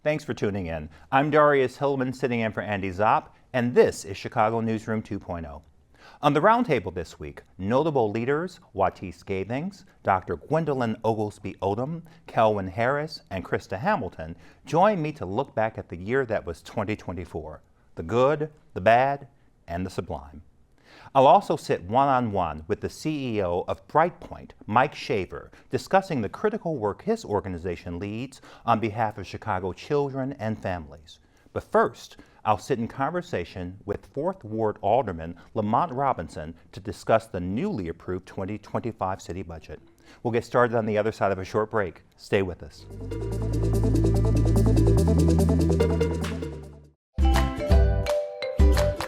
Thanks for tuning in. I'm Darrious Hilmon sitting in for Andy Zopp, and this is Chicago Newsroom 2.0. On the roundtable this week, notable leaders Juatise Gathings, Dr. Gwendolyn Oglesby-Odom, Kelwin Harris, and Christa Hamilton join me to look back at the year that was 2024, the good, the bad, and the sublime. I'll also sit one-on-one with the CEO of Brightpoint, Mike Shaver, discussing the critical work his organization leads on behalf of Chicago children and families. But first, I'll sit in conversation with 4th Ward Alderman Lamont Robinson to discuss the newly approved 2025 city budget. We'll get started on the other side of a short break. Stay with us.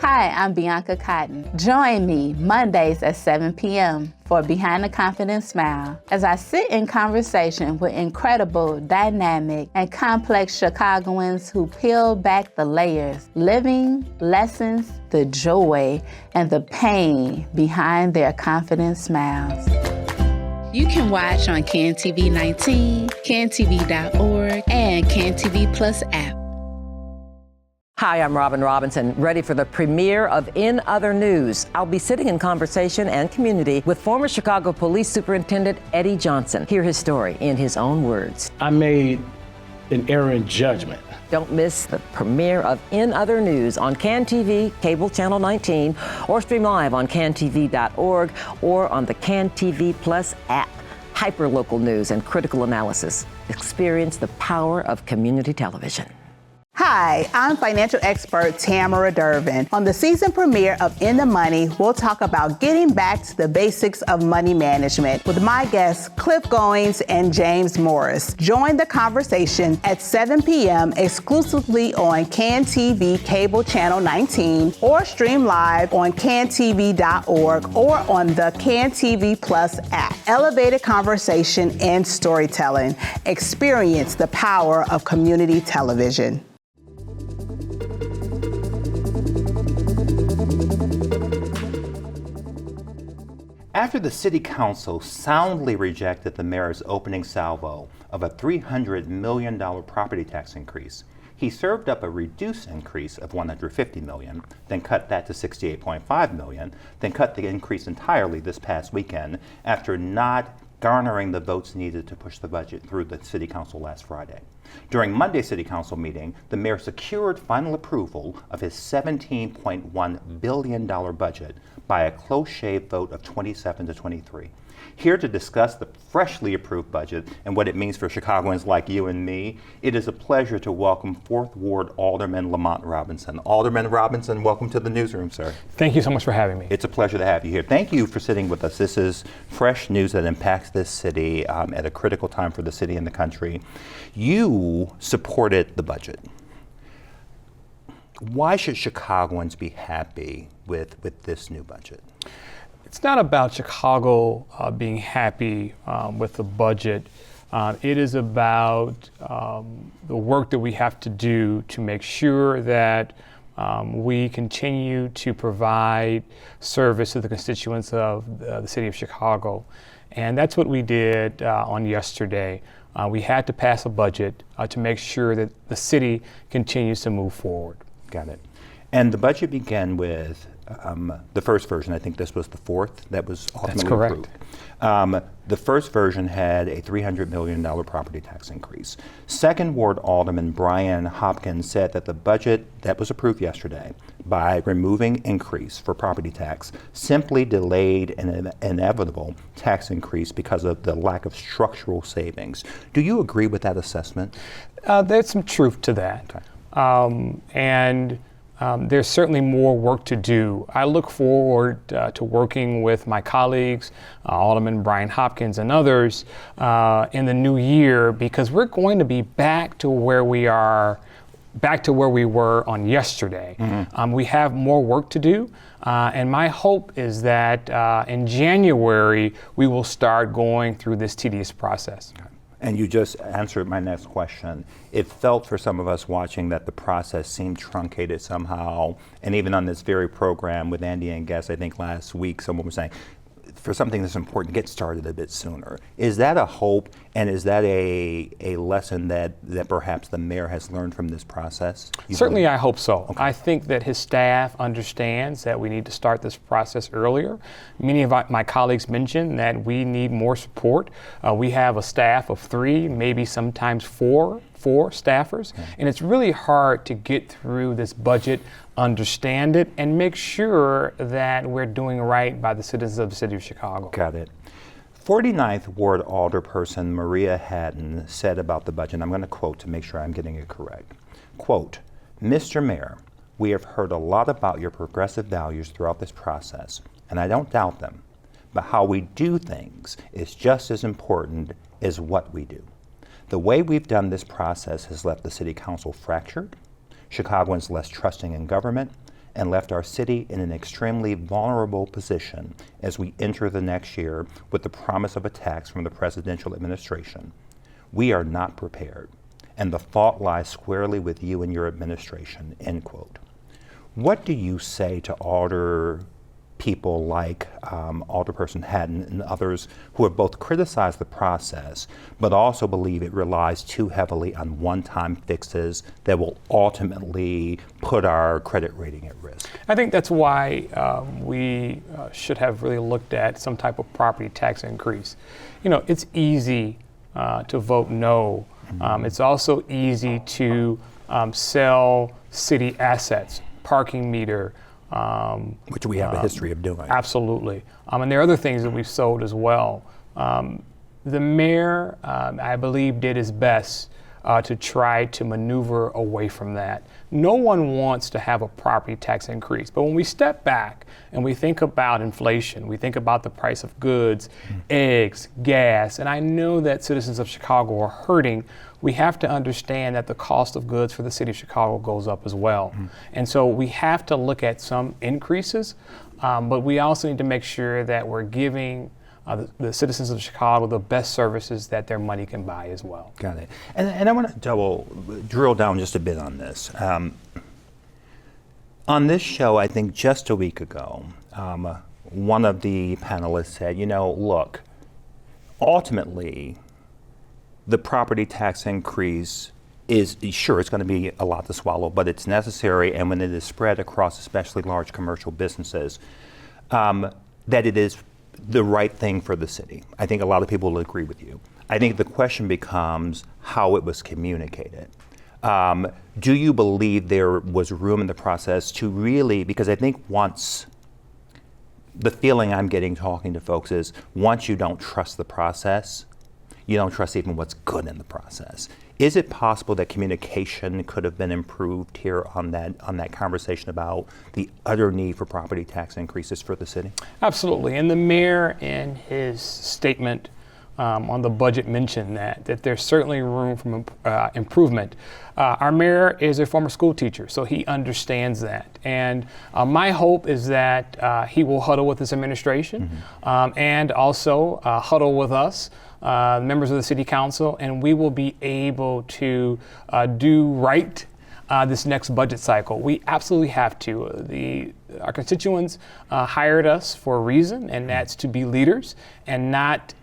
Hi, I'm Bianca Cotton. Join me Mondays at 7 p.m. for Behind the Confident Smile as I sit in conversation with incredible, dynamic, and complex Chicagoans who peel back the layers, living lessons, the joy, and the pain behind their confident smiles. You can watch on CanTV 19, cantv.org, and CanTV Plus app. Hi, I'm Robin Robinson, ready for the premiere of In Other News. I'll be sitting in conversation and community with former Chicago Police Superintendent Eddie Johnson. Hear his story in his own words. I made an error in judgment. Don't miss the premiere of In Other News on CanTV, cable channel 19, or stream live on cantv.org or on the CanTV Plus app. Hyperlocal news and critical analysis. Experience the power of community television. Hi, I'm financial expert Tamara Durbin. On the season premiere of In the Money, we'll talk about getting back to the basics of money management with my guests Cliff Goings and James Morris. Join the conversation at 7 p.m. exclusively on CanTV Cable Channel 19 or stream live on cantv.org or on the CanTV Plus app. Elevated conversation and storytelling. Experience the power of community television. After the City Council soundly rejected the mayor's opening salvo of a $300 million property tax increase, he served up a reduced increase of $150 million, then cut that to $68.5 million, then cut the increase entirely this past weekend after not garnering the votes needed to push the budget through the City Council last Friday. During Monday's City Council meeting, the mayor secured final approval of his $17.1 billion budget by a close shave vote of 27 to 23. Here to discuss the freshly approved budget and what it means for Chicagoans like you and me, it is a pleasure to welcome 4th Ward Alderman Lamont Robinson. Alderman Robinson, welcome to the newsroom, sir. Thank you so much for having me. It's a pleasure to have you here. Thank you for sitting with us. This is fresh news that impacts this city at a critical time for the city and the country. You supported the budget. Why should Chicagoans be happy with this new budget? It's not about Chicago being happy with the budget. It is about the work that we have to do to make sure that we continue to provide service to the constituents of the city of Chicago. And that's what we did on yesterday. We had to pass a budget to make sure that the city continues to move forward. Got it. And the budget began with the first version. I think this was the fourth that was ultimately approved. The first version had a $300 million property tax increase. 2nd Ward Alderman Brian Hopkins said that the budget that was approved yesterday, by removing increase for property tax, simply delayed an inevitable tax increase because of the lack of structural savings. Do you agree with that assessment? There's some truth to that. Okay. There's certainly more work to do. I look forward to working with my colleagues, Alderman Brian Hopkins and others, in the new year, because we're going to be back to where we were on yesterday. Mm-hmm. We have more work to do, and my hope is that in January we will start going through this tedious process. Okay. And you just answered my next question. It felt for some of us watching that the process seemed truncated somehow. And even on this very program with Andy and guests, I think last week, someone was saying, for something that's important get started a bit sooner. Is that a hope, and is that a lesson that perhaps the mayor has learned from this process? Certainly, I hope so. Okay. I think that his staff understands that we need to start this process earlier. Many of my colleagues mentioned that we need more support. We have a staff of 3, maybe sometimes 4 staffers, and it's really hard to get through this budget, understand it, and make sure that we're doing right by the citizens of the city of Chicago. Got it. 49th Ward Alderperson Maria Hatton said about the budget, and I'm going to quote to make sure I'm getting it correct. Quote, "Mr. Mayor, we have heard a lot about your progressive values throughout this process, and I don't doubt them, but how we do things is just as important as what we do. The way we've done this process has left the City Council fractured, Chicagoans less trusting in government, and left our city in an extremely vulnerable position as we enter the next year with the promise of attacks from the presidential administration. We are not prepared, and the fault lies squarely with you and your administration," end quote. What do you say to Alder people like Alderperson Hatton and others who have both criticized the process but also believe it relies too heavily on one-time fixes that will ultimately put our credit rating at risk? I think that's why we should have really looked at some type of property tax increase. You know, it's easy to vote no. It's also easy to sell city assets, parking meter, which we have a history of doing. Absolutely. And there are other things that we've sold as well. The mayor, I believe, did his best to try to maneuver away from that. No one wants to have a property tax increase, but when we step back and we think about inflation, we think about the price of goods, eggs, gas, and I know that citizens of Chicago are hurting, we have to understand that the cost of goods for the city of Chicago goes up as well. And so we have to look at some increases, but we also need to make sure that we're giving the citizens of Chicago the best services that their money can buy as well. Got it. And I want to drill down just a bit on this. On this show, I think just a week ago, one of the panelists said, you know, look, ultimately, the property tax increase is, sure, it's going to be a lot to swallow, but it's necessary, and when it is spread across especially large commercial businesses, that it is the right thing for the city. I think a lot of people will agree with you. I think the question becomes how it was communicated. Do you believe there was room in the process to really, because I think once, the feeling I'm getting talking to folks is once you don't trust the process, you don't trust even what's good in the process. Is it possible that communication could have been improved here on that conversation about the utter need for property tax increases for the city? Absolutely, and the mayor in his statement on the budget mentioned that there's certainly room for improvement. Our mayor is a former school teacher, so he understands that. And my hope is that he will huddle with this administration and also huddle with us, members of the city council, and we will be able to do right this next budget cycle. We absolutely have to. Our constituents hired us for a reason, and that's to be leaders and not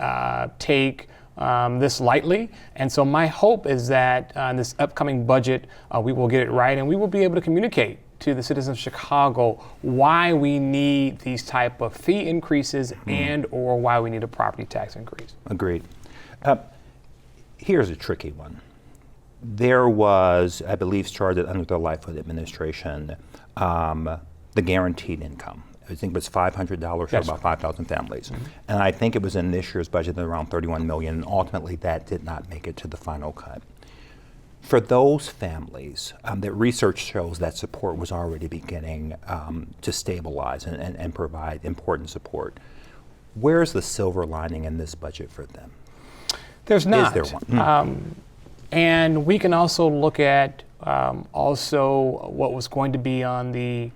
take this lightly. And so my hope is that in this upcoming budget, we will get it right, and we will be able to communicate to the citizens of Chicago why we need these type of fee increases and or why we need a property tax increase. Agreed. Here's a tricky one. There was, I believe, started under the Lightfoot administration, the guaranteed income. I think it was $500 for about 5,000 families. And I think it was in this year's budget at around $31 million, and ultimately that did not make it to the final cut. For those families, that research shows that support was already beginning to stabilize and provide important support. Where's the silver lining in this budget for them? There's not. Is there one? And we can also look at also what was going to be on the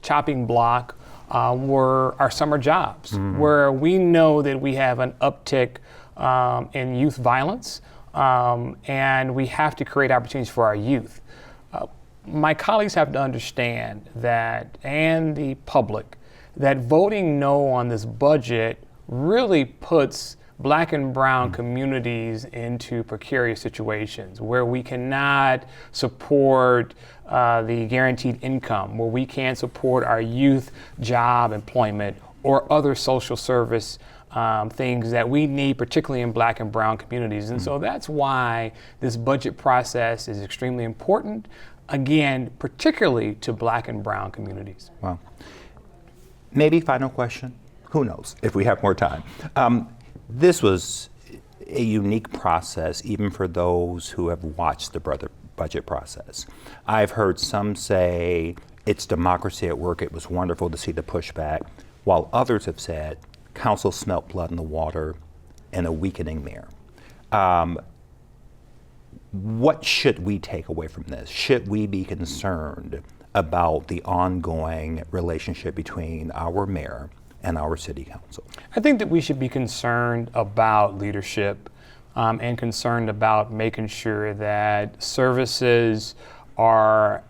chopping block were our summer jobs, where we know that we have an uptick in youth violence, and we have to create opportunities for our youth. My colleagues have to understand that, and the public, that voting no on this budget really puts Black and brown communities into precarious situations where we cannot support the guaranteed income, where we can't support our youth job employment or other social service things that we need, particularly in Black and brown communities. And so that's why this budget process is extremely important, again, particularly to Black and brown communities. Wow. Maybe final question. Who knows if we have more time. This was a unique process, even for those who have watched the budget process. I've heard some say it's democracy at work. It was wonderful to see the pushback, while others have said council smelt blood in the water and a weakening mayor. What should we take away from this? Should we be concerned about the ongoing relationship between our mayor and our city council? I think that we should be concerned about leadership and concerned about making sure that services are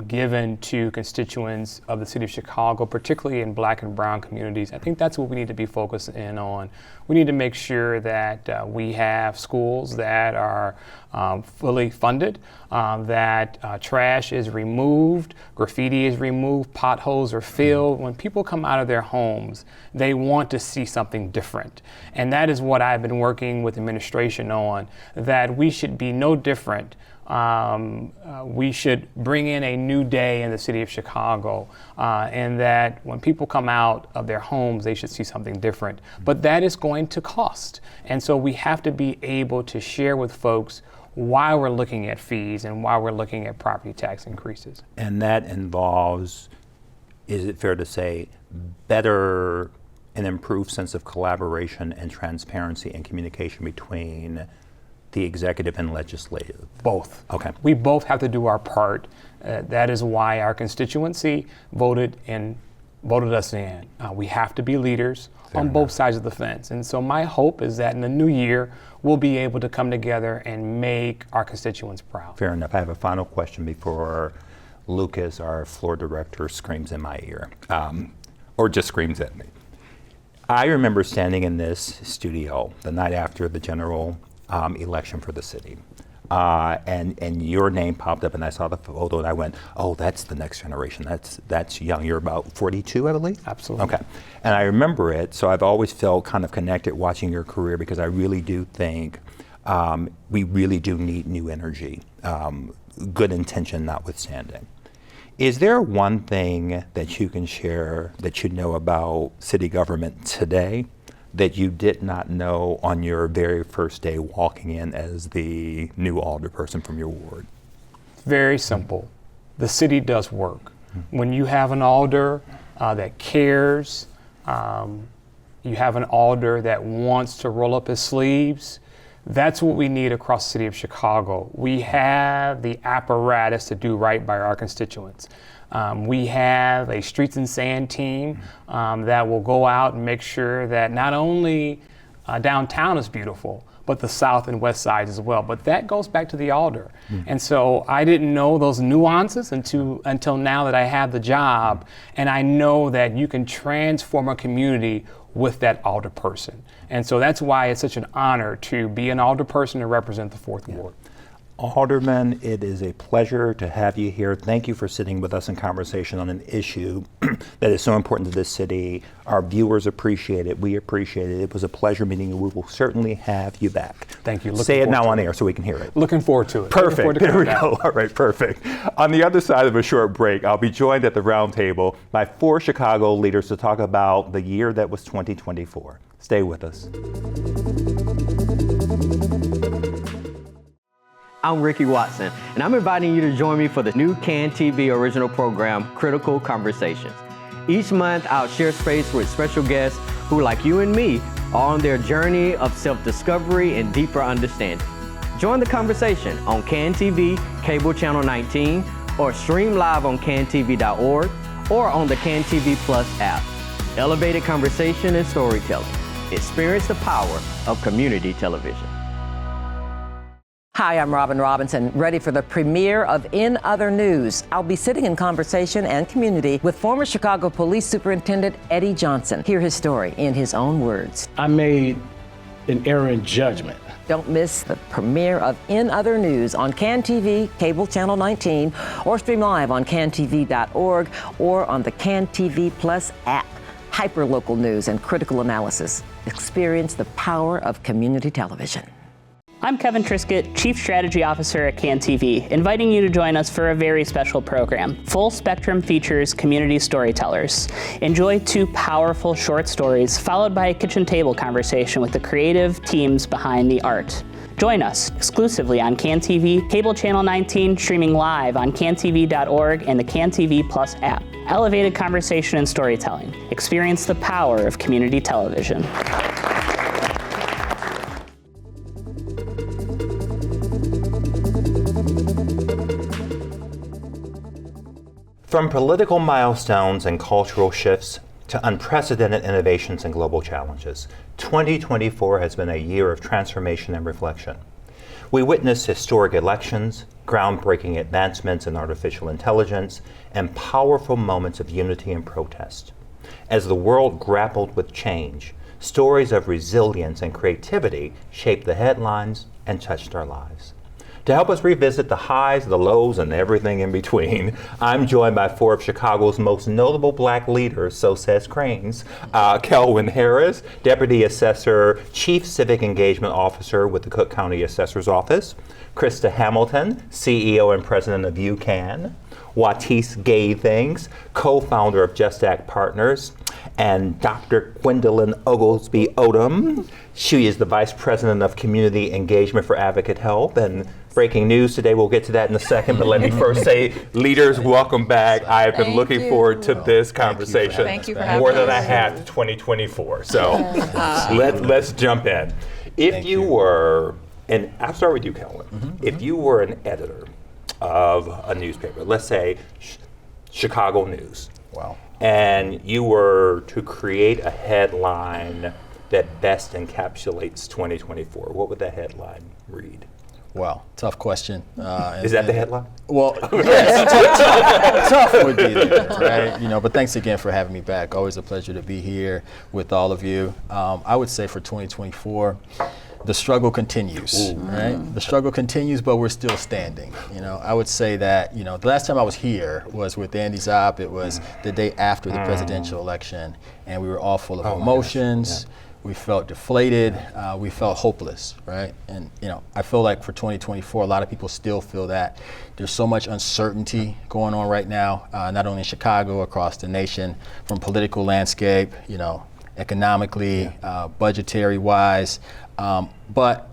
given to constituents of the city of Chicago, particularly in Black and brown communities. I think that's what we need to be focused in on. We need to make sure that we have schools that are fully funded, that trash is removed, graffiti is removed, potholes are filled. When people come out of their homes, they want to see something different. And that is what I've been working with administration on, that we should be no different. We should bring in a new day in the city of Chicago, and that when people come out of their homes, they should see something different. But that is going to cost. And so we have to be able to share with folks why we're looking at fees and why we're looking at property tax increases. And that involves, is it fair to say, better and improved sense of collaboration and transparency and communication between the executive and legislative? Both. Okay. We both have to do our part. That is why our constituency voted us in. We have to be leaders on both sides of the fence. And so my hope is that in the new year, we'll be able to come together and make our constituents proud. Fair enough. I have a final question before Lucas, our floor director, screams in my ear, or just screams at me. I remember standing in this studio the night after the general election for the city. And your name popped up and I saw the photo and I went, oh, that's the next generation. That's young. You're about 42, I believe? Absolutely. Okay. And I remember it, so I've always felt kind of connected watching your career because I really do think we really do need new energy, good intention notwithstanding. Is there one thing that you can share that you know about city government today that you did not know on your very first day walking in as the new alderperson from your ward? Very simple. The city does work. When you have an alder that cares, you have an alder that wants to roll up his sleeves, that's what we need across the city of Chicago. We have the apparatus to do right by our constituents. We have a streets and sand team that will go out and make sure that not only downtown is beautiful, but the south and west sides as well. But that goes back to the alder. And so I didn't know those nuances until now that I have the job. And I know that you can transform a community with that alder person. And so that's why it's such an honor to be an alder person and represent the 4th Ward. Alderman, it is a pleasure to have you here. Thank you for sitting with us in conversation on an issue that is so important to this city. Our viewers appreciate it. We appreciate it. It was a pleasure meeting you. We will certainly have you back. Thank you. Say it now on air so we can hear it. Looking forward to it. Perfect. There we go. All right, perfect. On the other side of a short break, I'll be joined at the roundtable by 4 Chicago leaders to talk about the year that was 2024. Stay with us. I'm Ricky Watson, and I'm inviting you to join me for the new CAN TV original program, Critical Conversations. Each month, I'll share space with special guests who, like you and me, are on their journey of self-discovery and deeper understanding. Join the conversation on CAN TV, cable channel 19, or stream live on cantv.org or on the CAN TV Plus app. Elevated conversation and storytelling. Experience the power of community television. Hi, I'm Robin Robinson, ready for the premiere of In Other News. I'll be sitting in conversation and community with former Chicago Police Superintendent Eddie Johnson. Hear his story in his own words. I made an error in judgment. Don't miss the premiere of In Other News on CAN TV, cable channel 19, or stream live on cantv.org or on the CAN TV Plus app. Hyperlocal news and critical analysis. Experience the power of community television. I'm Kevin Triscutt, Chief Strategy Officer at CAN TV, inviting you to join us for a very special program. Full Spectrum features community storytellers. Enjoy 2 powerful short stories, followed by a kitchen table conversation with the creative teams behind the art. Join us exclusively on CAN TV, cable channel 19, streaming live on cantv.org and the CAN TV Plus app. Elevated conversation and storytelling. Experience the power of community television. From political milestones and cultural shifts to unprecedented innovations and global challenges, 2024 has been a year of transformation and reflection. We witnessed historic elections, groundbreaking advancements in artificial intelligence, and powerful moments of unity and protest. As the world grappled with change, stories of resilience and creativity shaped the headlines and touched our lives. To help us revisit the highs, the lows, and everything in between, I'm joined by 4 of Chicago's most notable Black leaders, so says Cranes. Kelwin Harris, Deputy Assessor, Chief Civic Engagement Officer with the Cook County Assessor's Office. Christa Hamilton, CEO and President of UCAN. Juatise Gathings, co-founder of Just Act Partners, and Dr. Gwendolyn Oglesby-Odom. She is the Vice President of Community Engagement for Advocate Health. And breaking news today, we'll get to that in a second, but let me first say, leaders, welcome back. I have been looking forward to this conversation more than I have to 2024. So let's jump in. If you were, and I'll start with you, Kelwin. If you were an editor of a newspaper, let's say Chicago News. Wow. And you were to create a headline that best encapsulates 2024, what would that headline read? Wow, tough question. Is that the headline? Well, yes, tough would be there, right? But thanks again for having me back. Always a pleasure to be here with all of you. I would say for 2024, the struggle continues, right? The struggle continues, but we're still standing. I would say that, the last time I was here was with Andy Zopp. It was the day after the presidential election, and we were all full of emotions. We felt deflated. We felt hopeless, right? And, I feel like for 2024, a lot of people still feel that. There's so much uncertainty going on right now, not only in Chicago, across the nation, from political landscape, economically, budgetary-wise. But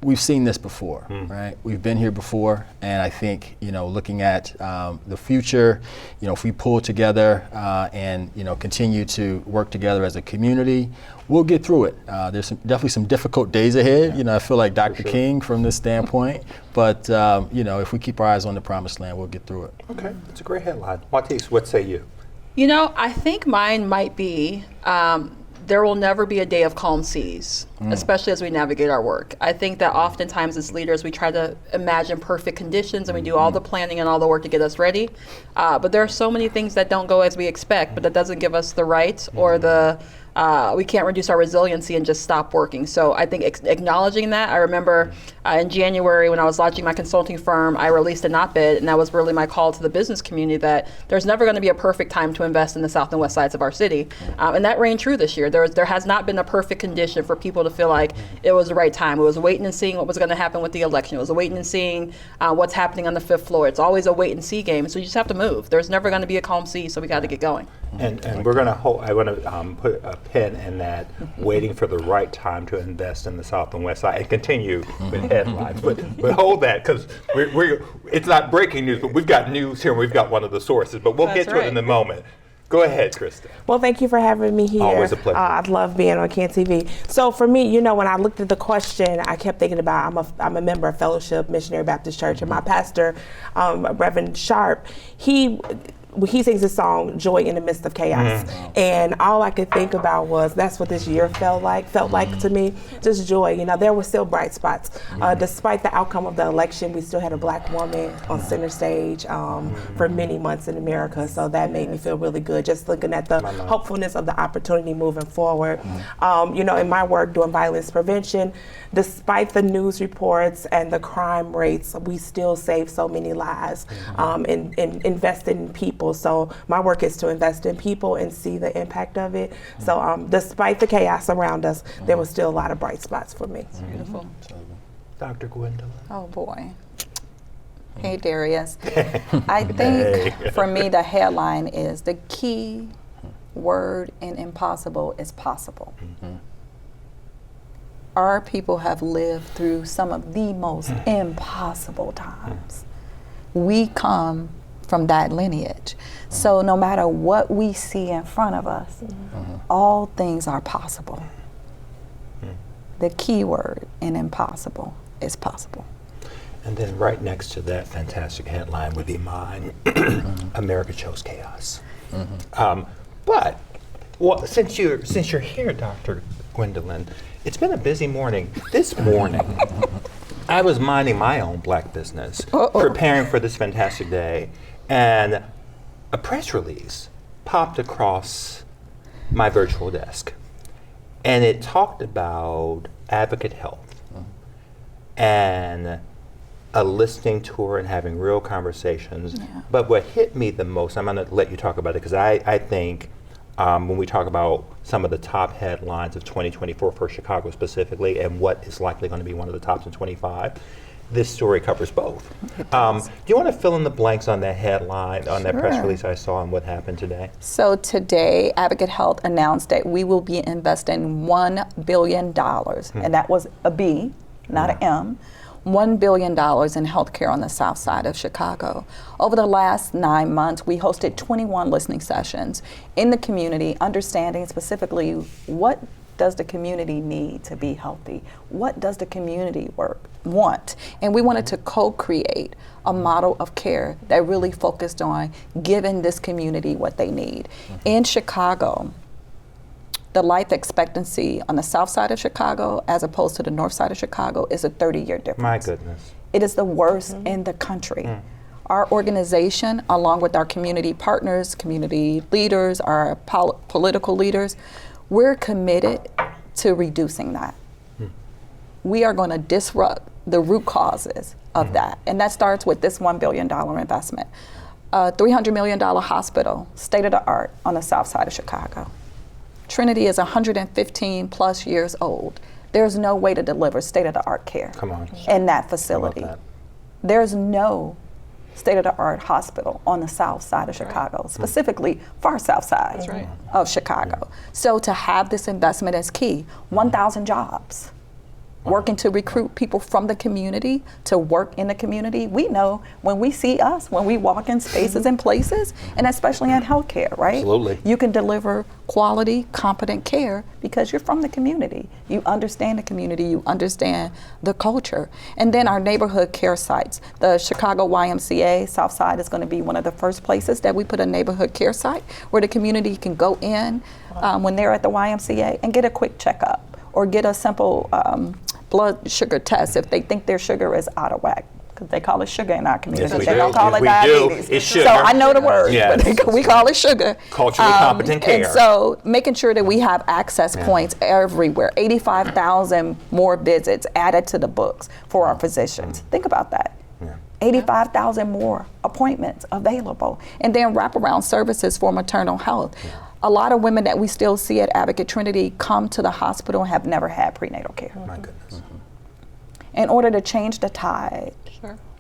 we've seen this before, right? We've been here before, and I think, looking at the future, if we pull together and, continue to work together as a community, we'll get through it. There's definitely some difficult days ahead. I feel like Dr. King from this standpoint, but, if we keep our eyes on the promised land, we'll get through it. Okay, that's a great headline. Juatise, what say you? I think mine might be, there will never be a day of calm seas, especially as we navigate our work. I think that oftentimes as leaders, we try to imagine perfect conditions and we do all the planning and all the work to get us ready. But there are so many things that don't go as we expect, but that doesn't give us the right or the we can't reduce our resiliency and just stop working. So I think acknowledging that, I remember in January when I was launching my consulting firm, I released an op-ed, and that was really my call to the business community that there's never going to be a perfect time to invest in the south and west sides of our city. And that rang true this year. There has not been a perfect condition for people to feel like it was the right time. It was waiting and seeing what was going to happen with the election. It was waiting and seeing what's happening on the 5th floor. It's always a wait and see game. So you just have to move. There's never going to be a calm sea, so we got to get going. And we're going to I want to put a pin in that, waiting for the right time to invest in the South and West Side, and continue with headlines. But hold that, because it's not breaking news, but we've got news here, and we've got one of the sources. But we'll get to it in a moment. Go ahead, Christa. Well, thank you for having me here. Always a pleasure. I love being on CAN TV. So for me, when I looked at the question, I kept thinking about I'm a member of Fellowship Missionary Baptist Church, and my pastor, Reverend Sharp, he he sings his song "Joy in the Midst of Chaos," and all I could think about was that's what this year felt like to me, just joy. You know, there were still bright spots. Despite the outcome of the election, we still had a Black woman on center stage for many months in America, so that made me feel really good, just looking at the hopefulness of the opportunity moving forward. You know, in my work doing violence prevention, despite the news reports and the crime rates, we still save so many lives and invest in people. So my work is to invest in people and see the impact of it. So despite the chaos around us, there was still a lot of bright spots for me. Beautiful. Dr. Gwendolyn. Oh boy. Hey Darrious. I think for me the headline is the key word in impossible is possible. Our people have lived through some of the most impossible times. We come from that lineage. So no matter what we see in front of us, all things are possible. The key word in impossible is possible. And then right next to that fantastic headline would be mine, America chose chaos. But well, since you're here, Dr. Gwendolyn, it's been a busy morning. This morning, I was minding my own Black business, preparing for this fantastic day, and a press release popped across my virtual desk, and it talked about Advocate Health and a listening tour and having real conversations. But what hit me the most, I'm going to let you talk about it, because I think when we talk about some of the top headlines of 2024 for Chicago specifically, and what is likely going to be one of the tops in 25, this story covers both. Do you want to fill in the blanks on that headline, on that press release I saw, and what happened today? So today, Advocate Health announced that we will be investing $1 billion, and that was a B, not an M. $1 billion in healthcare on the south side of Chicago. Over the last 9 months, we hosted 21 listening sessions in the community, understanding specifically what does the community need to be healthy? What does the community want? And we wanted to co-create a model of care that really focused on giving this community what they need. In Chicago, the life expectancy on the south side of Chicago as opposed to the north side of Chicago is a 30-year difference. My goodness. It is the worst in the country. Our organization, along with our community partners, community leaders, our political leaders, we're committed to reducing that. We are going to disrupt the root causes of that. And that starts with this $1 billion investment. $300 million hospital, state of the art on the south side of Chicago. Trinity is 115 plus years old. There's no way to deliver state-of-the-art care in that facility. There's no state-of-the-art hospital on the south side of Chicago, specifically far south side of Chicago. So to have this investment is key. 1,000 jobs. Working to recruit people from the community to work in the community. We know when we see us, when we walk in spaces and places, and especially in healthcare, right? Absolutely. You can deliver quality, competent care because you're from the community. You understand the community, you understand the culture. And then our neighborhood care sites. The Chicago YMCA South Side is going to be one of the first places that we put a neighborhood care site where the community can go in when they're at the YMCA and get a quick checkup or get a simple blood sugar test if they think their sugar is out of whack. Because they call it sugar in our community. Yes, they don't call it diabetes. It's sugar. So I know the word, but we call it sugar. Culturally competent care. And so making sure that we have access points everywhere. 85,000 more visits added to the books for our physicians. Think about that. 85,000 more appointments available. And then wraparound services for maternal health. A lot of women that we still see at Advocate Trinity come to the hospital and have never had prenatal care. My goodness. In order to change the tide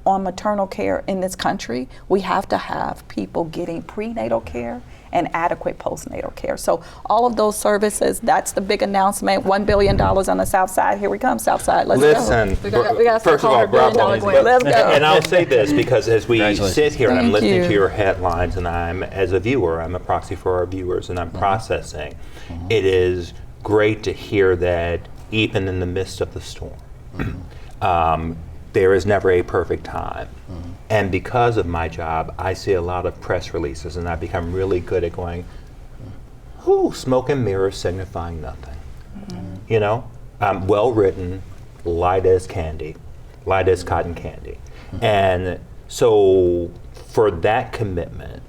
on maternal care in this country, we have to have people getting prenatal care and adequate postnatal care. So all of those services, that's the big announcement, $1 billion on the south side. Here we come, south side, let's Listen, go. We got first of all, bravo. Let's go. And I'll say this, because as we sit here and I'm listening to your headlines, and I'm, as a viewer, I'm a proxy for our viewers, and I'm processing, it is great to hear that even in the midst of the storm, there is never a perfect time And because of my job, I see a lot of press releases, and I've become really good at going, smoke and mirrors signifying nothing. You know, well written, light as candy, light as cotton candy. And so for that commitment,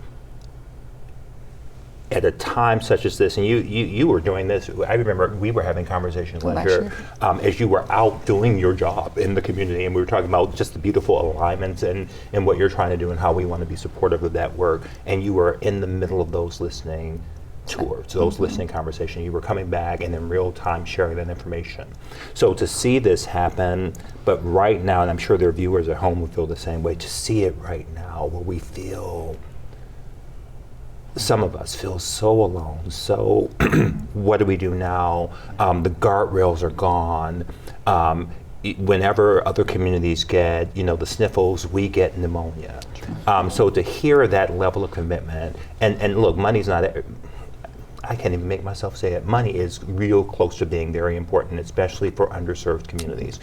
at a time such as this, and you were doing this, I remember we were having conversations last year as you were out doing your job in the community, and we were talking about just the beautiful alignments and what you're trying to do and how we want to be supportive of that work. And you were in the middle of those listening tours, those listening conversations. You were coming back and in real time sharing that information. So to see this happen, but right now, and I'm sure there are viewers at home who feel the same way, to see it right now where we feel, some of us feel so alone. So what do we do now? The guardrails are gone. Whenever other communities get, the sniffles, we get pneumonia. So to hear that level of commitment, and look, money's not, I can't even make myself say it, money is real close to being very important, especially for underserved communities.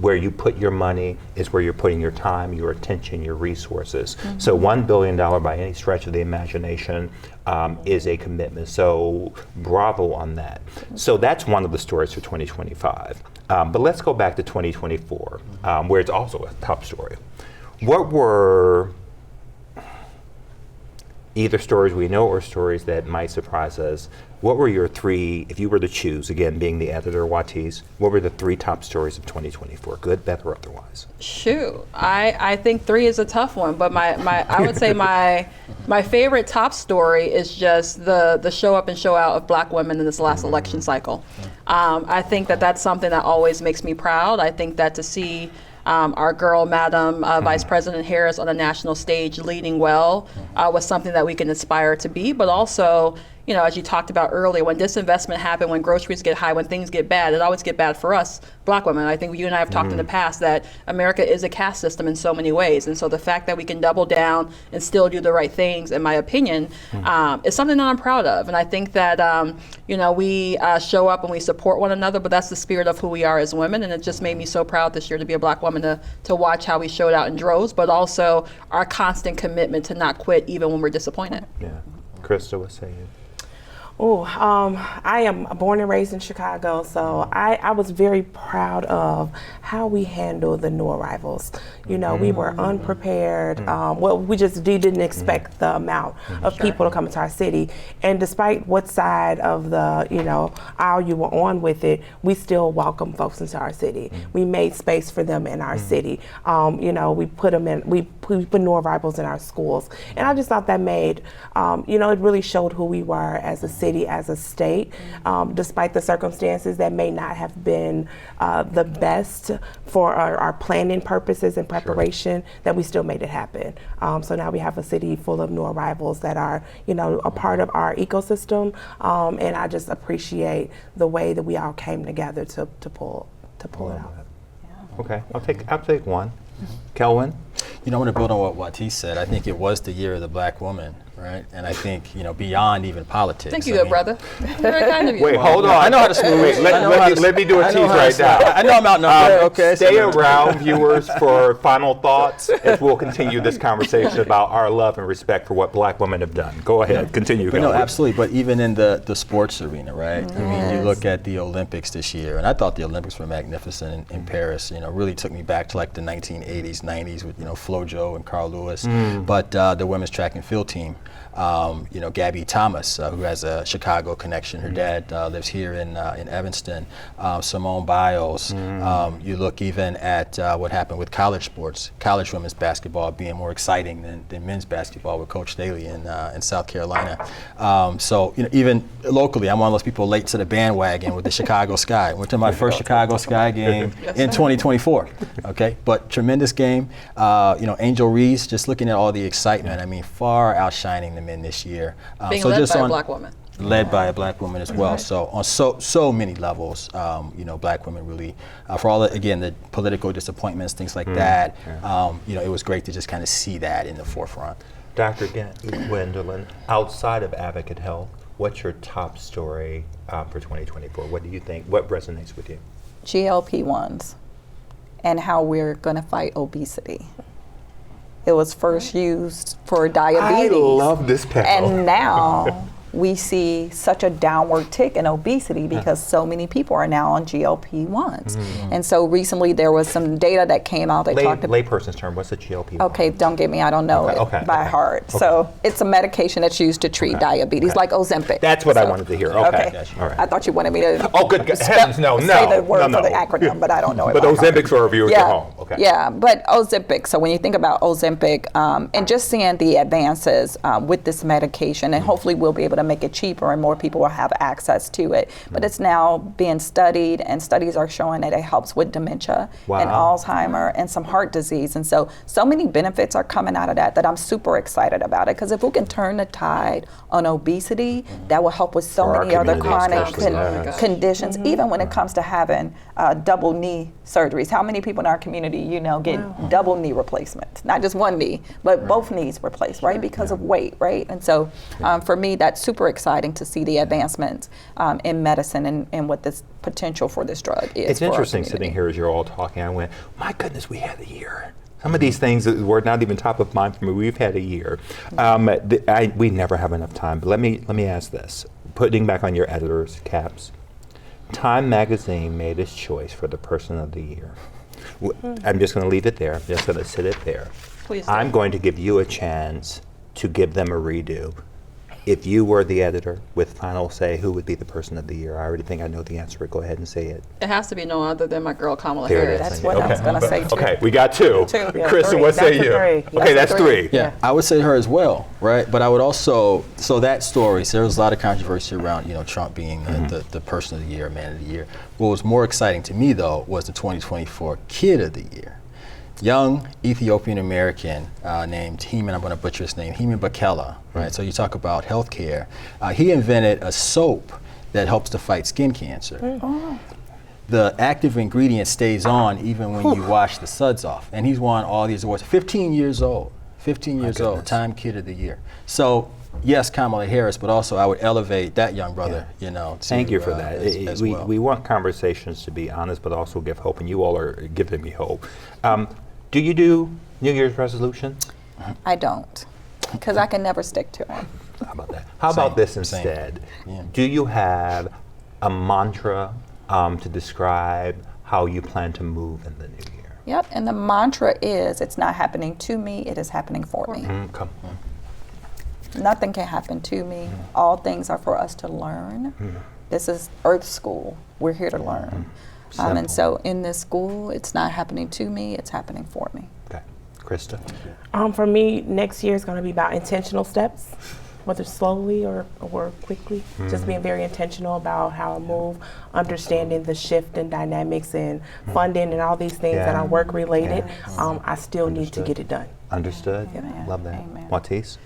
Where you put your money is where you're putting your time, your attention, your resources. So $1 billion by any stretch of the imagination is a commitment. So bravo on that. So that's one of the stories for 2025. But let's go back to 2024, where it's also a top story. What were either stories we know or stories that might surprise us? What were your three, if you were to choose, again, being the editor, Juatise, what were the three top stories of 2024, good, bad, or otherwise? Shoot, I think 3 is a tough one, but I would say my favorite top story is just the show up and show out of Black women in this last election cycle. I think that's something that always makes me proud. I think that to see our girl, Madam Vice President Harris, on a national stage leading well was something that we can aspire to be, but also, as you talked about earlier, when disinvestment happens, when groceries get high, when things get bad, it always get bad for us, Black women. I think you and I have talked in the past that America is a caste system in so many ways. And so the fact that we can double down and still do the right things, in my opinion, is something that I'm proud of. And I think that, we show up and we support one another, but that's the spirit of who we are as women. And it just made me so proud this year to be a Black woman, to watch how we showed out in droves, but also our constant commitment to not quit even when we're disappointed. Yeah. Christa, what say you? I am born and raised in Chicago, so I was very proud of how we handled the new arrivals. We were unprepared. We didn't expect the amount of people to come into our city. And despite what side of the, aisle you were on with it, we still welcome folks into our city. We made space for them in our city. We put them in, we put new arrivals in our schools. And I just thought that made, it really showed who we were as a city, as a state, despite the circumstances that may not have been the best for our planning purposes and preparation, that we still made it happen. So now we have a city full of new arrivals that are, a part of our ecosystem, and I just appreciate the way that we all came together to pull it out. Okay, I'll take one. Kelwin? I want to build on what Juatise said. I think it was the year of the Black woman, right? And I think, beyond even politics. Thank you, good brother. Very kind of you. Wait, hold on. I know how to smooth. Let me do a tease right now. I know I'm outnumbered. Okay. Stay around, viewers, for final thoughts as we'll continue this conversation about our love and respect for what Black women have done. Go ahead, continue. No, absolutely. But even in the sports arena, right? I mean, you look at the Olympics this year, and I thought the Olympics were magnificent in Paris. Really took me back to like the 1980s, 90s with FloJo and Carl Lewis. But the women's track and field team. Gabby Thomas, who has a Chicago connection. Her dad lives here in Evanston. Simone Biles. You look even at what happened with college sports, college women's basketball being more exciting than men's basketball with Coach Staley in South Carolina. Even locally, I'm one of those people late to the bandwagon with the Chicago Sky. Went to my first Chicago Sky game in 2024. Okay, but tremendous game. Angel Reese, just looking at all the excitement. I mean, far outshining the men this year. Being led by a Black woman. Led by a Black woman as well. So on so many levels, Black women really, for all the political disappointments, things like that. It was great to just kind of see that in the forefront. Dr. Gwendolyn, outside of Advocate Health, what's your top story for 2024? What do you think? What resonates with you? GLP-1s and how we're going to fight obesity. it was first used for diabetes. I love this panel. And now we see such a downward tick in obesity because so many people are now on GLP-1s. And so recently there was some data that came out that talked about layperson's term, what's a GLP-1? Okay, don't get me, I don't know it by heart. Okay. So it's a medication that's used to treat diabetes, like Ozempic. That's what I wanted to hear. Okay. All right. I thought you wanted me to heavens, say the word for the acronym, but I don't know it But by heart. Ozempic's for our viewers at home. Okay. Yeah, but Ozempic, so when you think about Ozempic, and just seeing the advances with this medication, and hopefully we'll be able to make it cheaper and more people will have access to it. But it's now being studied, and studies are showing that it helps with dementia and Alzheimer and some heart disease. And so many benefits are coming out of that I'm super excited about it. Because if we can turn the tide on obesity, that will help with so many other chronic conditions, even when it comes to having double knee surgeries. How many people in our community, get double knee replacements? Not just one knee, but both knees replaced, right? Because of weight, right? And so for me, that's super exciting to see the advancements in medicine and what this potential for this drug is. It's interesting sitting here as you're all talking. I went, my goodness, we had a year. Some of these things that were not even top of mind for me, we've had a year. We never have enough time, but let me ask this. Putting back on your editor's caps, Time Magazine made its choice for the person of the year. I'm just going to leave it there. I'm just going to sit it there. Please do. I'm going to give you a chance to give them a redo. If you were the editor with final say, who would be the person of the year? I already think I know the answer, but go ahead and say it. It has to be no other than my girl Kamala There it Harris. is. That's what I was going to say too. Okay, we got two. Krista, three. what say That's a you? three. Okay, that's three. Yeah, I would say her as well, right? But I would also, so that story, so there was a lot of controversy around, Trump being the person of the year, man of the year. What was more exciting to me, though, was the 2024 Kid of the Year. Young Ethiopian American named Heman, I'm going to butcher his name, Heman Bakela, right? So you talk about healthcare. He invented a soap that helps to fight skin cancer. The active ingredient stays on even when you wash the suds off. And he's won all these awards. 15 years old, Time Kid of the Year. So yes, Kamala Harris, but also I would elevate that young brother, Thank you for that. as well. We want conversations to be honest, but also give hope, and you all are giving me hope. Do you do New Year's resolutions? I don't, because I can never stick to them. How about that? How about this instead? Yeah. Do you have a mantra to describe how you plan to move in the new year? Yep, and the mantra is, it's not happening to me, it is happening for me. Come on. Nothing can happen to me. All things are for us to learn. This is Earth School. We're here to learn. And so in this school, it's not happening to me, it's happening for me. Okay. Krista? For me, next year is going to be about intentional steps, whether slowly or quickly. Just being very intentional about how I move, understanding the shift in dynamics and funding and all these things that are work related. I still need to get it done. Understood. Amen. Love that. Amen. Juatise?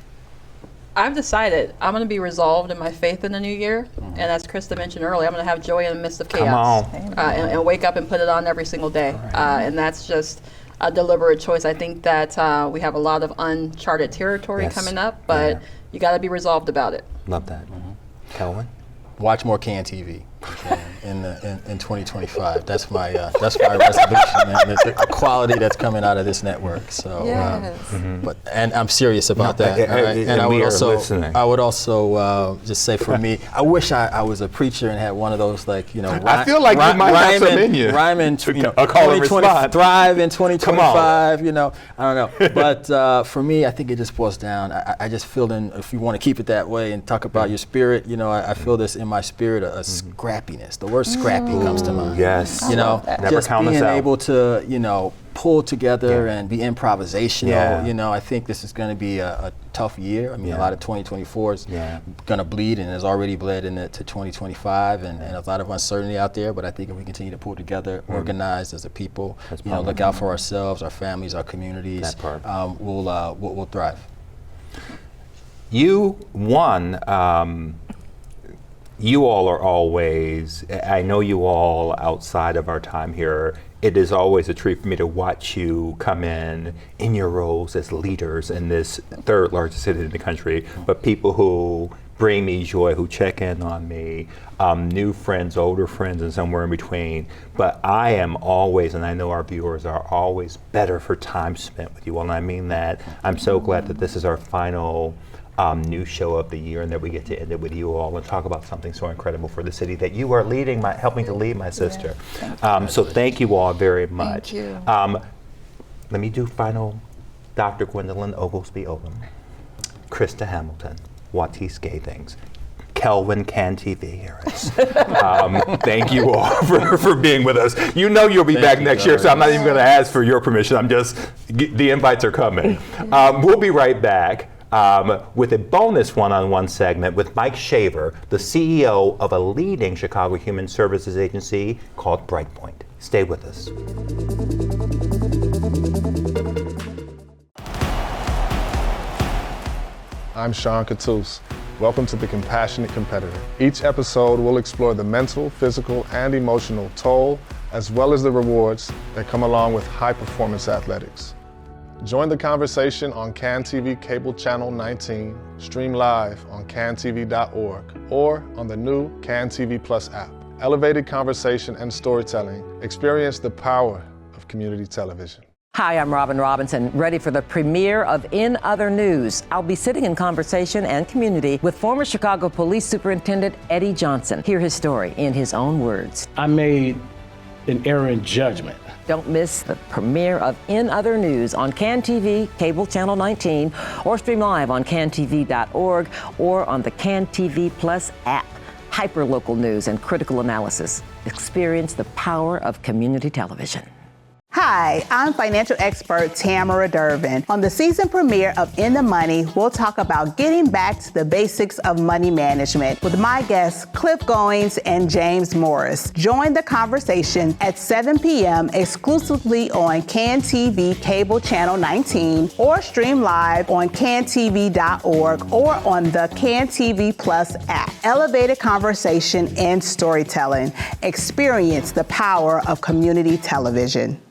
I've decided I'm going to be resolved in my faith in the new year. And as Krista mentioned earlier, I'm going to have joy in the midst of chaos. Come on. And wake up and put it on every single day. And that's just a deliberate choice. I think that we have a lot of uncharted territory coming up, but you got to be resolved about it. Love that. Kelwin? Watch more CAN TV in 2025. That's my resolution, man. The quality that's coming out of this network. So, and I'm serious about that. And I would also just say, for me, I wish I was a preacher and had one of those, I feel like you might have some in you. Rhyming, a call and response. Thrive in 2025. I don't know. But for me, I think it just boils down. I just feel if you want to keep it that way and talk about your spirit, I feel this in my spirit, a scrappiness. The word scrappy comes to mind. Yes. Never just count being able to, pull together and be improvisational. I think this is going to be a tough year. I mean, a lot of 2024 is going to bleed and has already bled into 2025, and a lot of uncertainty out there. But I think if we continue to pull together, organize as a people, look out for ourselves, our families, our communities, we'll thrive. You won. You all are always, I know you all outside of our time here, it is always a treat for me to watch you come in your roles as leaders in this third largest city in the country, but people who bring me joy, who check in on me, new friends, older friends, and somewhere in between. But I am always, and I know our viewers are always better for time spent with you all, and I mean that. I'm so glad that this is our final news show of the year and that we get to end it with you all and talk about something so incredible for the city that you are leading, helping to lead, my sister. So thank you all very much. Thank you. Let me do final. Dr. Gwendolyn Oglesby-Odom, Christa Hamilton, Juatise Gathings, Kelwin Harris. Thank you all for being with us. You know you'll be back next year, so I'm not even going to ask for your permission. The invites are coming. We'll be right back with a bonus one-on-one segment with Mike Shaver, the CEO of a leading Chicago human services agency called Brightpoint. Stay with us. I'm Sean Cattouse. Welcome to The Compassionate Competitor. Each episode will explore the mental, physical, and emotional toll, as well as the rewards that come along with high-performance athletics. Join the conversation on CAN-TV Cable Channel 19, stream live on cantv.org, or on the new CAN-TV Plus app. Elevated conversation and storytelling. Experience the power of community television. Hi, I'm Robin Robinson, ready for the premiere of In Other News. I'll be sitting in conversation and community with former Chicago Police Superintendent Eddie Johnson. Hear his story in his own words. I made an error in judgment. Don't miss the premiere of In Other News on CAN-TV, Cable Channel 19, or stream live on cantv.org or on the CAN-TV Plus app. Hyperlocal news and critical analysis. Experience the power of community television. Hi, I'm financial expert Tamara Durbin. On the season premiere of In the Money, we'll talk about getting back to the basics of money management with my guests Cliff Goings and James Morris. Join the conversation at 7 p.m. exclusively on CAN-TV Cable Channel 19 or stream live on cantv.org or on the CAN-TV Plus app. Elevated conversation and storytelling. Experience the power of community television.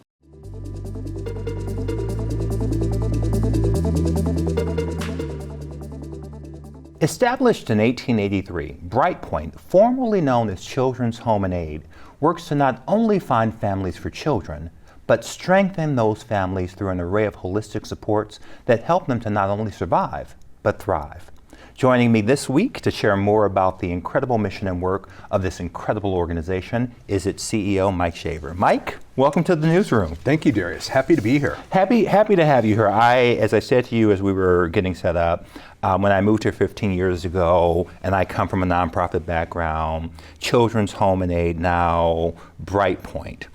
Established in 1883, Brightpoint, formerly known as Children's Home and Aid, works to not only find families for children, but strengthen those families through an array of holistic supports that help them to not only survive, but thrive. Joining me this week to share more about the incredible mission and work of this incredible organization is its CEO, Mike Shaver. Mike, welcome to the newsroom. Thank you, Darrious. Happy to be here. Happy to have you here. As I said to you as we were getting set up, when I moved here 15 years ago, and I come from a nonprofit background, Children's Home and Aid, now Brightpoint,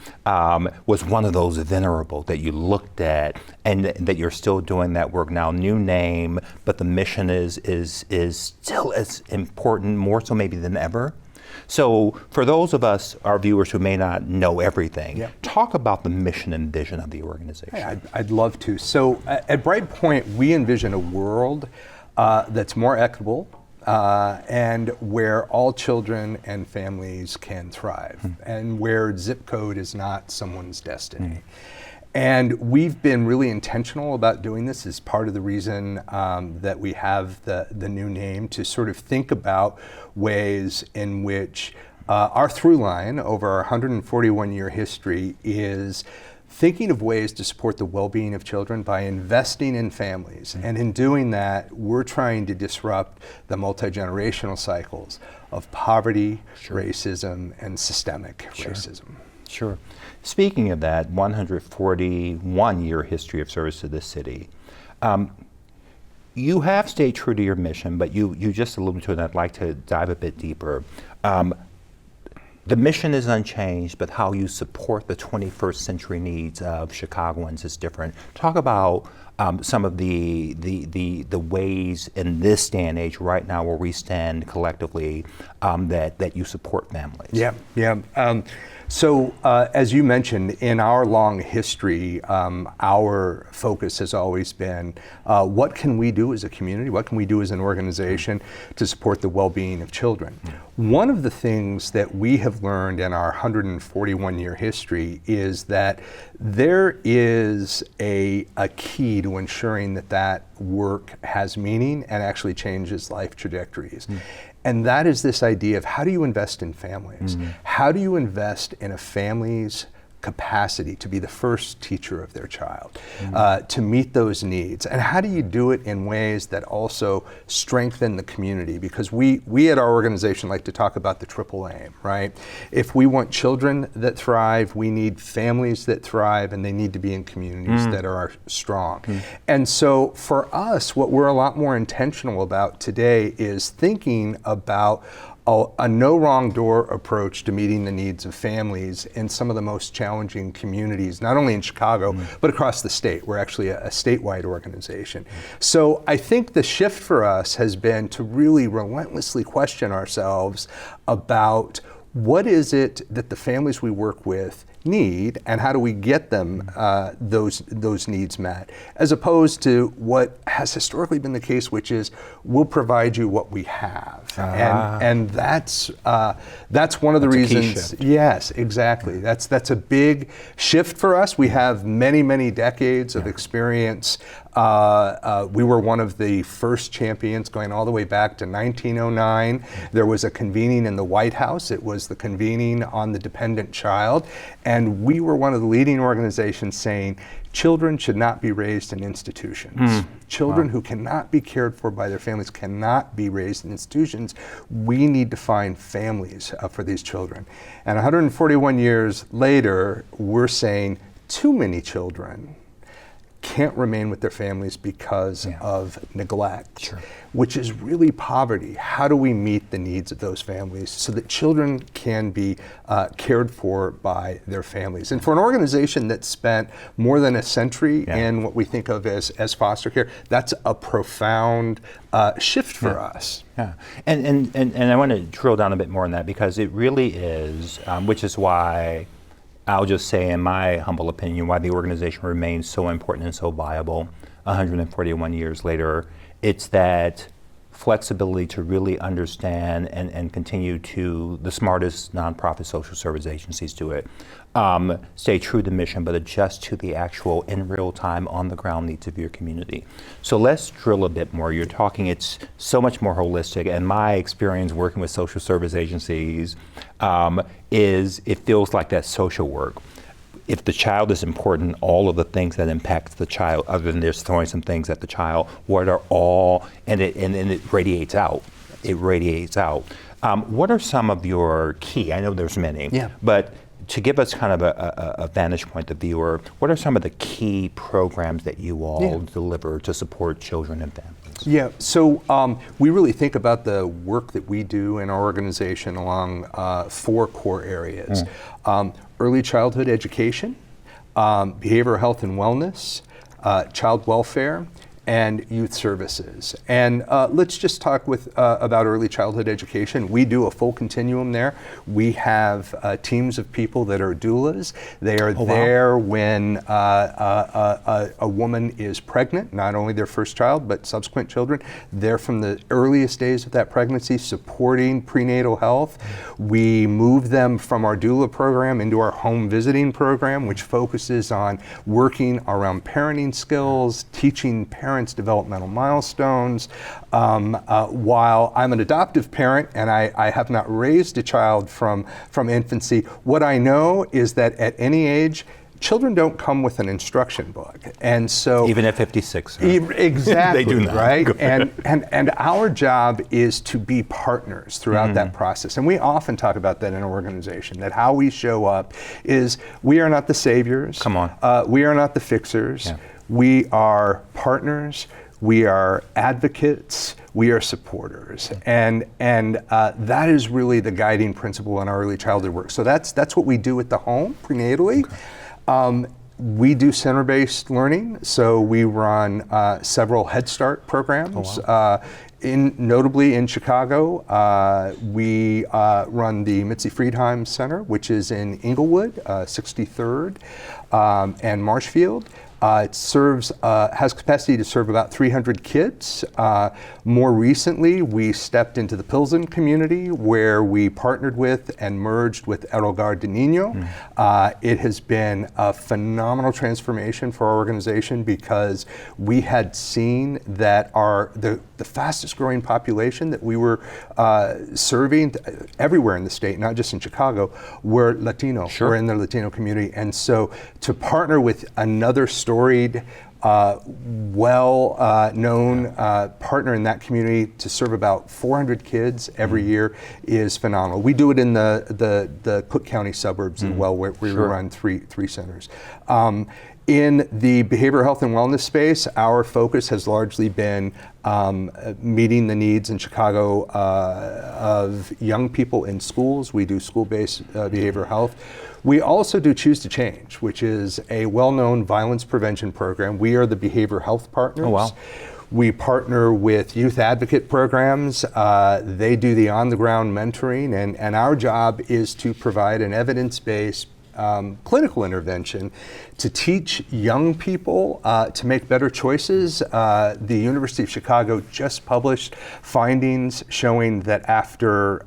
was one of those venerable that you looked at and that you're still doing that work now. New name, but the mission is still as important, more so maybe than ever. So for those of us, our viewers who may not know everything, talk about the mission and vision of the organization. Hey, I'd love to. So at Brightpoint, we envision a world that's more equitable and where all children and families can thrive and where zip code is not someone's destiny. And we've been really intentional about doing this as part of the reason that we have the new name, to sort of think about ways in which our through line over our 141-year history is thinking of ways to support the well-being of children by investing in families. And in doing that, we're trying to disrupt the multi-generational cycles of poverty, racism, and systemic racism. Sure. Speaking of that 141-year history of service to this city, you have stayed true to your mission, but you just alluded to it, and I'd like to dive a bit deeper. The mission is unchanged, but how you support the 21st century needs of Chicagoans is different. Talk about some of the ways in this day and age right now where we stand collectively that you support families. So as you mentioned, in our long history, our focus has always been what can we do as a community, what can we do as an organization to support the well-being of children. One of the things that we have learned in our 141-year history is that there is a key to ensuring that work has meaning and actually changes life trajectories. And that is this idea of how do you invest in families? How do you invest in a family's capacity to be the first teacher of their child, to meet those needs? And how do you do it in ways that also strengthen the community? Because we at our organization like to talk about the triple aim, right? If we want children that thrive, we need families that thrive, and they need to be in communities that are strong. And so for us, what we're a lot more intentional about today is thinking about a no wrong door approach to meeting the needs of families in some of the most challenging communities, not only in Chicago, but across the state. We're actually a statewide organization. So I think the shift for us has been to really relentlessly question ourselves about what is it that the families we work with need, and how do we get them those needs met, as opposed to what has historically been the case, which is we'll provide you what we have. And that's one of the reasons. Yes, exactly. That's a big shift for us. We have many decades of experience. We were one of the first champions going all the way back to 1909. There was a convening in the White House. It was the convening on the dependent child. And we were one of the leading organizations saying children should not be raised in institutions. Children who cannot be cared for by their families cannot be raised in institutions. We need to find families for these children. And 141 years later, we're saying too many children can't remain with their families because of neglect, which is really poverty. How do we meet the needs of those families so that children can be cared for by their families? And for an organization that spent more than a century in what we think of as foster care, that's a profound shift for us. And I want to drill down a bit more on that, because it really is, which is why I'll just say, in my humble opinion, why the organization remains so important and so viable 141 years later. It's that flexibility to really understand and continue to, the smartest nonprofit social service agencies do it, stay true to mission, but adjust to the actual in real time, on the ground needs of your community. So let's drill a bit more. You're talking, it's so much more holistic, and my experience working with social service agencies is it feels like that social work. If the child is important, all of the things that impact the child, other than just throwing some things at the child, what are all, and it radiates out. It radiates out. What are some of your key, I know there's many, but to give us kind of a vantage point, the viewer, what are some of the key programs that you all deliver to support children and families? Yeah, so we really think about the work that we do in our organization along 4 core areas. Early childhood education, behavioral health and wellness, child welfare, and youth services. And let's just talk about early childhood education. We do a full continuum there. We have teams of people that are doulas. They are there when a woman is pregnant, not only their first child, but subsequent children. They're from the earliest days of that pregnancy, supporting prenatal health. We move them from our doula program into our home visiting program, which focuses on working around parenting skills, teaching parents developmental milestones. While I'm an adoptive parent and I have not raised a child from infancy, what I know is that at any age, children don't come with an instruction book, and so even at 56, exactly, they do not. Right? And our job is to be partners throughout that process, and we often talk about that in our organization. That how we show up is we are not the saviors. Come on, we are not the fixers. We are partners. We are advocates. We are supporters, and that is really the guiding principle in our early childhood work. So that's what we do at the home prenatally. We do center-based learning, so we run several Head Start programs Notably in Chicago, we run the Mitzi Friedheim Center, which is in Inglewood, 63rd and Marshfield. It has capacity to serve about 300 kids. More recently, we stepped into the Pilsen community where we partnered with and merged with El Hogar de Niño. It has been a phenomenal transformation for our organization because we had seen that the fastest growing population that we were serving everywhere in the state, not just in Chicago, were Latino. We're in the Latino community. And so to partner with another storied, well-known partner in that community to serve about 400 kids every year is phenomenal. We do it in the Cook County suburbs as well, where we run three centers. In the behavioral health and wellness space, our focus has largely been meeting the needs in Chicago of young people in schools. We do school-based behavioral health. We also do Choose to Change, which is a well-known violence prevention program. We are the behavioral health partners. Oh, wow. We partner with youth advocate programs. They do the on-the-ground mentoring, and our job is to provide an evidence-based clinical intervention to teach young people to make better choices. The University of Chicago just published findings showing that after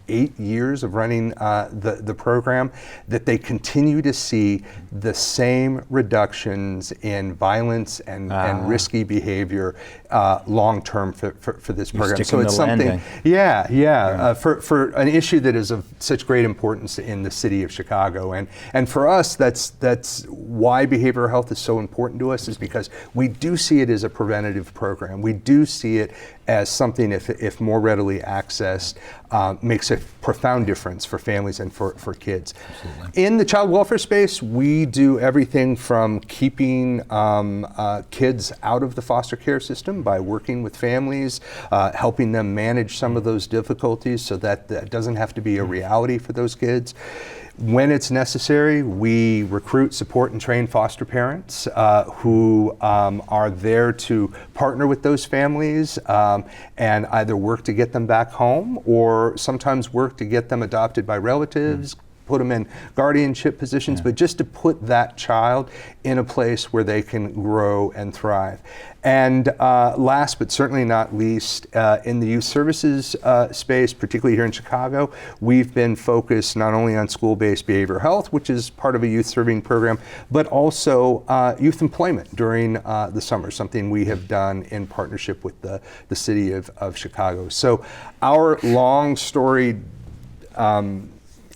8 years of running the program, that they continue to see the same reductions in violence and risky behavior long-term for this program. So it's something, for an issue that is of such great importance in the city of Chicago. And for us, that's why behavioral health is so important to us, is because we do see it as a preventative program. We do see it as something, if more readily accessed, makes a profound difference for families and for kids. Absolutely. In the child welfare space, we do everything from keeping kids out of the foster care system by working with families, helping them manage some of those difficulties so that that doesn't have to be a reality for those kids. When it's necessary, we recruit, support, and train foster parents who are there to partner with those families and either work to get them back home or sometimes work to get them adopted by relatives, put them in guardianship positions, but just to put that child in a place where they can grow and thrive. And last but certainly not least, in the youth services space, particularly here in Chicago, we've been focused not only on school-based behavioral health, which is part of a youth serving program, but also youth employment during the summer, something we have done in partnership with the city of Chicago. So our long storied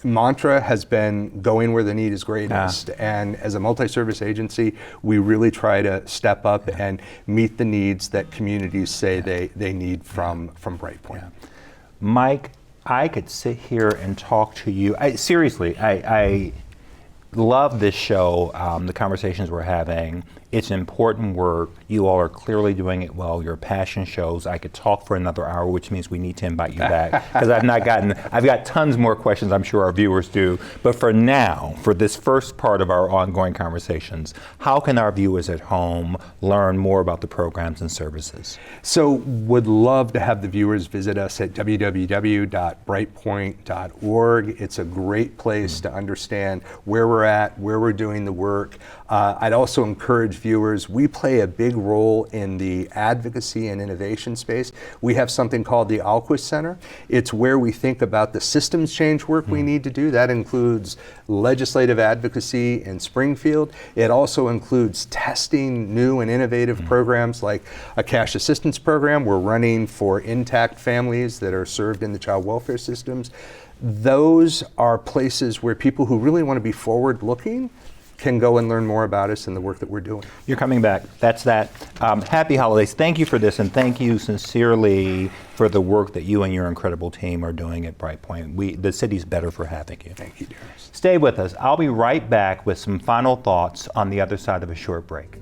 mantra has been going where the need is greatest. And as a multi-service agency, we really try to step up and meet the needs that communities say they need from Brightpoint. Mike, I could sit here and talk to you. Seriously, I love this show, the conversations we're having. It's important work. You all are clearly doing it well. Your passion shows. I could talk for another hour, which means we need to invite you back because I've got tons more questions. I'm sure our viewers do. But for now, for this first part of our ongoing conversations, how can our viewers at home learn more about the programs and services? So would love to have the viewers visit us at www.brightpoint.org. It's a great place to understand where we're at, where we're doing the work. I'd also encourage viewers, we play a big role in the advocacy and innovation space. We have something called the Alquist Center. It's where we think about the systems change work we need to do. That includes legislative advocacy in Springfield. It also includes testing new and innovative programs like a cash assistance program we're running for intact families that are served in the child welfare systems. Those are places where people who really want to be forward-looking can go and learn more about us and the work that we're doing. You're coming back. That's that. Happy holidays. Thank you for this, and thank you sincerely for the work that you and your incredible team are doing at Brightpoint. The city's better for having you. Thank you, Darrious. Stay with us. I'll be right back with some final thoughts on the other side of a short break.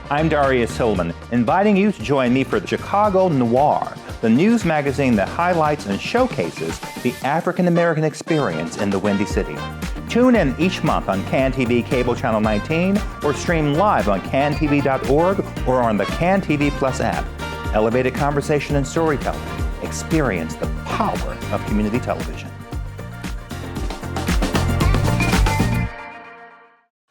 I'm Darrious Hilmon, inviting you to join me for Chicago Noir, the news magazine that highlights and showcases the African American experience in the Windy City. Tune in each month on CAN-TV Cable Channel 19 or stream live on cantv.org or on the CAN-TV Plus app. Elevated conversation and storytelling. Experience the power of community television.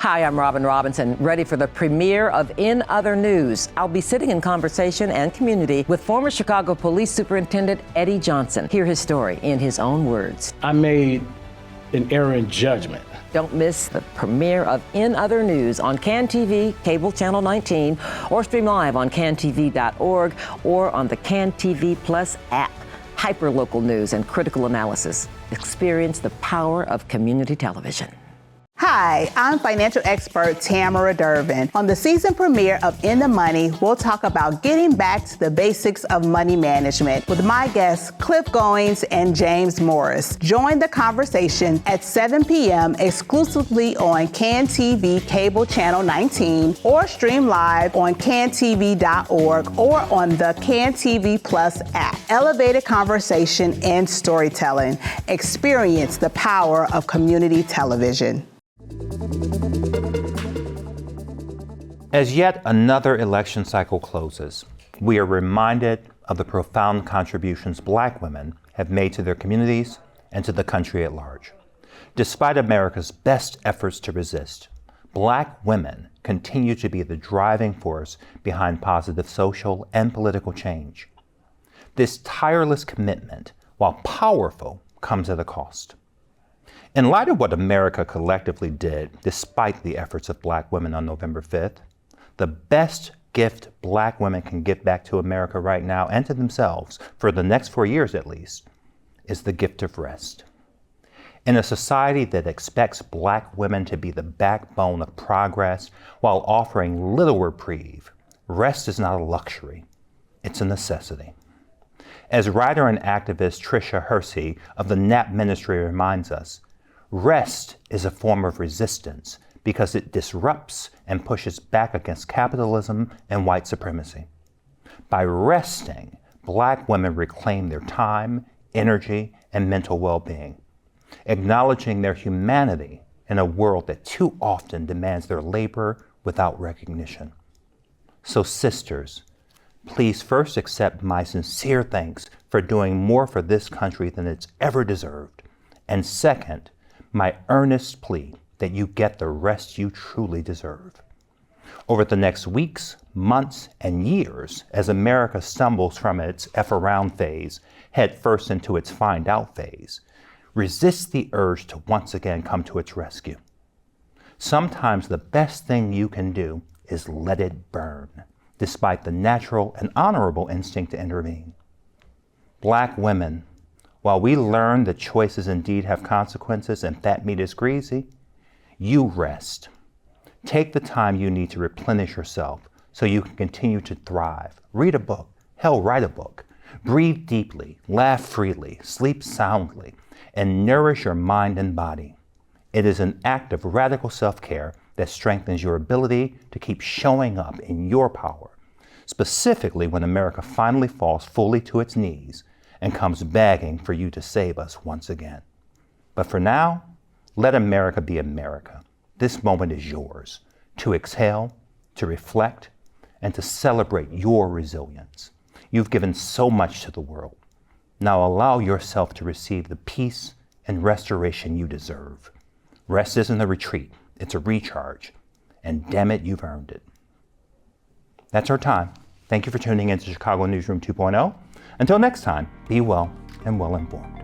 Hi, I'm Robin Robinson, ready for the premiere of In Other News. I'll be sitting in conversation and community with former Chicago Police Superintendent Eddie Johnson. Hear his story in his own words. I made an error in judgment. Don't miss the premiere of In Other News on CAN-TV, Cable Channel 19, or stream live on cantv.org or on the CAN-TV Plus app. Hyperlocal news and critical analysis. Experience the power of community television. Hi, I'm financial expert Tamara Durbin. On the season premiere of In the Money, we'll talk about getting back to the basics of money management with my guests Cliff Goings and James Morris. Join the conversation at 7 p.m. exclusively on CAN-TV Cable Channel 19 or stream live on cantv.org or on the CAN-TV Plus app. Elevated conversation and storytelling. Experience the power of community television. As yet another election cycle closes, we are reminded of the profound contributions Black women have made to their communities and to the country at large. Despite America's best efforts to resist, Black women continue to be the driving force behind positive social and political change. This tireless commitment, while powerful, comes at a cost. In light of what America collectively did, despite the efforts of Black women on November 5th, the best gift Black women can give back to America right now and to themselves, for the next 4 years at least, is the gift of rest. In a society that expects Black women to be the backbone of progress while offering little reprieve, rest is not a luxury, it's a necessity. As writer and activist Tricia Hersey of the NAP Ministry reminds us, rest is a form of resistance because it disrupts and pushes back against capitalism and white supremacy. By resting, Black women reclaim their time, energy, and mental well-being, acknowledging their humanity in a world that too often demands their labor without recognition. So sisters, please first accept my sincere thanks for doing more for this country than it's ever deserved. And second, my earnest plea that you get the rest you truly deserve. Over the next weeks, months, and years, as America stumbles from its F around phase, head first into its find out phase, resist the urge to once again come to its rescue. Sometimes the best thing you can do is let it burn, despite the natural and honorable instinct to intervene. Black women, while we learn that choices indeed have consequences and fat meat is greasy, you rest. Take the time you need to replenish yourself so you can continue to thrive. Read a book. Hell, write a book. Breathe deeply, laugh freely, sleep soundly, and nourish your mind and body. It is an act of radical self-care that strengthens your ability to keep showing up in your power, specifically when America finally falls fully to its knees and comes begging for you to save us once again. But for now, let America be America. This moment is yours to exhale, to reflect, and to celebrate your resilience. You've given so much to the world. Now allow yourself to receive the peace and restoration you deserve. Rest isn't a retreat, it's a recharge. And damn it, you've earned it. That's our time. Thank you for tuning in to Chicago Newsroom 2.0. Until next time, be well and well informed.